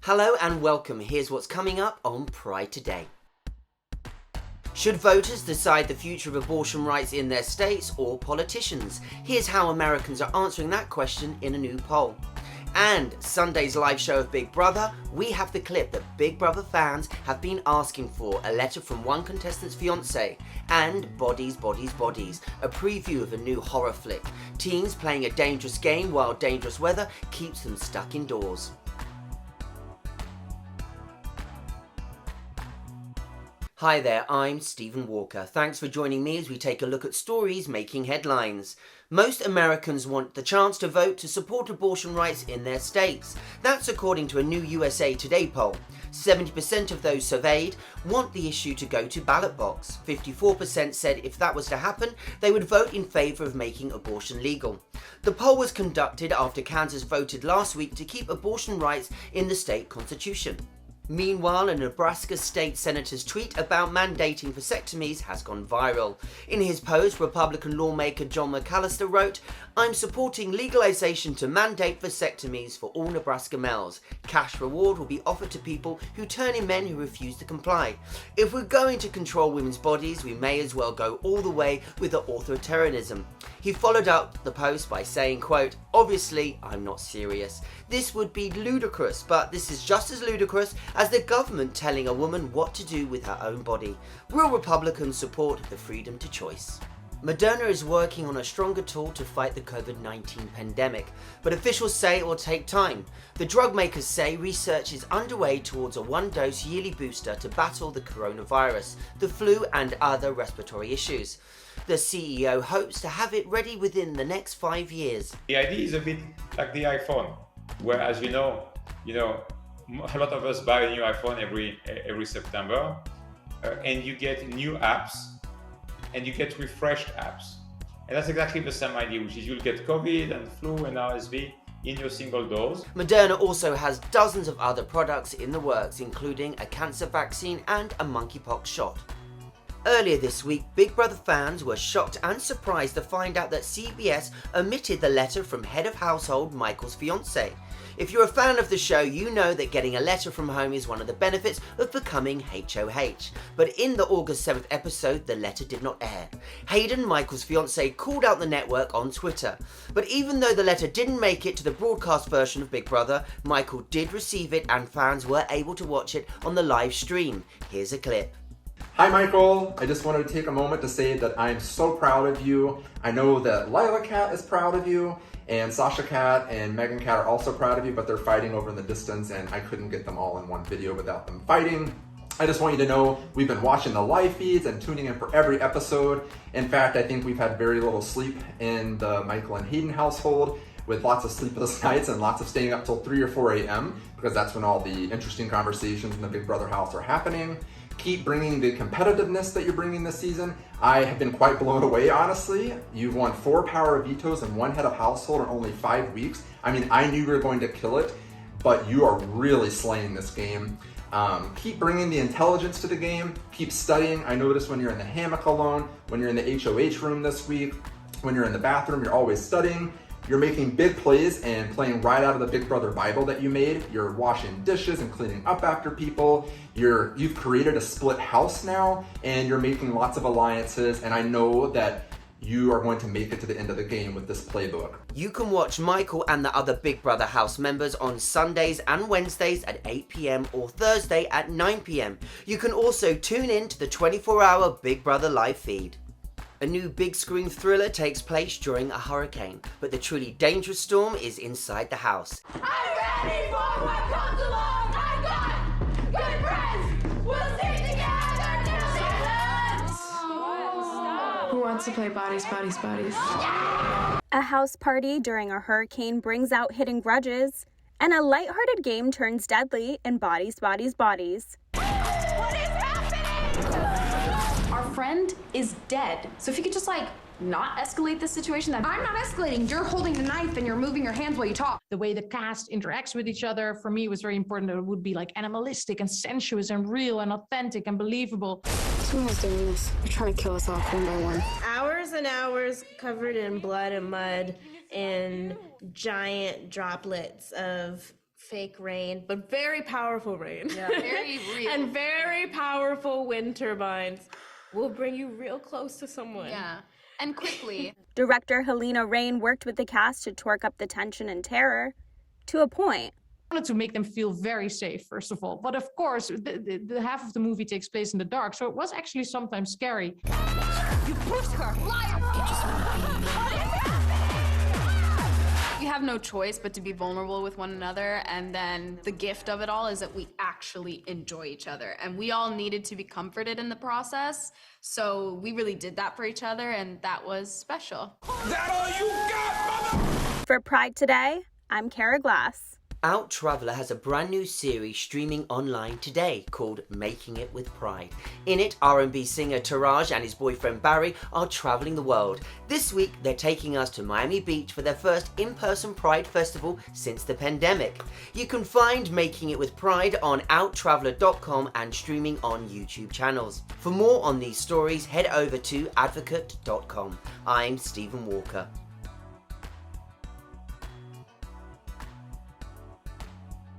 Hello and welcome. Here's what's coming up on Pride Today. Should voters decide the future of abortion rights in their states or politicians? Here's how Americans are answering that question in a new poll. And Sunday's live show of Big Brother, we have the clip that Big Brother fans have been asking for, a letter from one contestant's fiancé, and Bodies, Bodies, Bodies, a preview of a new horror flick. Teens playing a dangerous game while dangerous weather keeps them stuck indoors. Hi there, I'm Stephen Walker. Thanks for joining me as we take a look at stories making headlines. Most Americans want the chance to vote to support abortion rights in their states. That's according to a new USA Today poll. 70% of those surveyed want the issue to go to ballot box. 54% said if that was to happen, they would vote in favour of making abortion legal. The poll was conducted after Kansas voted last week to keep abortion rights in the state constitution. Meanwhile, a Nebraska state senator's tweet about mandating vasectomies has gone viral. In his post, Republican lawmaker John McAllister wrote, "I'm supporting legalization to mandate vasectomies for all Nebraska males. Cash reward will be offered to people who turn in men who refuse to comply. If we're going to control women's bodies, we may as well go all the way with the authoritarianism." He followed up the post by saying, quote, "Obviously, I'm not serious. This would be ludicrous, but this is just as ludicrous as the government telling a woman what to do with her own body. Real Republicans support the freedom to choice." Moderna is working on a stronger tool to fight the COVID-19 pandemic, but officials say it will take time. The drug makers say research is underway towards a one-dose yearly booster to battle the coronavirus, the flu and other respiratory issues. The CEO hopes to have it ready within the next 5 years. The idea is a bit like the iPhone, where, as you know, a lot of us buy a new iPhone every September, and you get new apps, and you get refreshed apps. And that's exactly the same idea, which is you'll get COVID and flu and RSV in your single dose. Moderna also has dozens of other products in the works, including a cancer vaccine and a monkeypox shot. Earlier this week, Big Brother fans were shocked and surprised to find out that CBS omitted the letter from head of household Michael's fiancé. If you're a fan of the show, you know that getting a letter from home is one of the benefits of becoming HOH. But in the August 7th episode, the letter did not air. Hayden, Michael's fiancé, called out the network on Twitter. But even though the letter didn't make it to the broadcast version of Big Brother, Michael did receive it and fans were able to watch it on the live stream. Here's a clip. Hi Michael, I just wanted to take a moment to say that I'm so proud of you. I know that Lila Cat is proud of you, and Sasha Cat and Megan Cat are also proud of you, but they're fighting over in the distance and I couldn't get them all in one video without them fighting. I just want you to know we've been watching the live feeds and tuning in for every episode. In fact, I think we've had very little sleep in the Michael and Hayden household, with lots of sleepless nights and lots of staying up till 3 or 4 a.m. because that's when all the interesting conversations in the Big Brother house are happening. Keep bringing the competitiveness that you're bringing this season. I have been quite blown away, honestly. You've won 4 power vetoes and 1 head of household in only 5 weeks. I mean, I knew you were going to kill it, but you are really slaying this game. Keep bringing the intelligence to the game. Keep studying. I noticed when you're in the hammock alone, when you're in the HOH room this week, when you're in the bathroom, you're always studying. You're making big plays and playing right out of the Big Brother Bible that you made. You're washing dishes and cleaning up after people. You've created a split house now, and you're making lots of alliances, and I know that you are going to make it to the end of the game with this playbook. You can watch Michael and the other Big Brother house members on Sundays and Wednesdays at 8 p.m. or Thursday at 9 p.m. You can also tune in to the 24-hour Big Brother live feed. A new big screen thriller takes place during a hurricane, but the truly dangerous storm is inside the house. I'm ready for what comes along! I got good friends! We'll stay together till the end! Who wants to play Bodies, Bodies, Bodies? A house party during a hurricane brings out hidden grudges, and a lighthearted game turns deadly in Bodies, Bodies, Bodies. What is happening? Our friend is dead. So if you could just not escalate this situation. I'm not escalating. You're holding the knife and you're moving your hands while you talk. The way the cast interacts with each other, for me, was very important. That it would be animalistic and sensuous and real and authentic and believable. Someone's doing this. They're trying to kill us off one by one. Hours and hours covered in blood and mud and giant droplets of fake rain, but very powerful rain. Yeah, very real. And very powerful wind turbines will bring you real close to someone. Yeah, and quickly. Director Helena Rain worked with the cast to torque up the tension and terror to a point. I wanted to make them feel very safe, first of all. But of course, the half of the movie takes place in the dark, so it was actually sometimes scary. You pushed her! Liar! We have no choice but to be vulnerable with one another, and then the gift of it all is that we actually enjoy each other, and we all needed to be comforted in the process, so we really did that for each other, and that was special. That all you got, mother? For Pride Today, I'm Kara Glass. Out Traveller has a brand new series streaming online today called Making It with Pride. In it, R&B singer Taraj and his boyfriend Barry are travelling the world. This week, they're taking us to Miami Beach for their first in-person Pride festival since the pandemic. You can find Making It with Pride on outtraveller.com and streaming on YouTube channels. For more on these stories, head over to advocate.com. I'm Stephen Walker.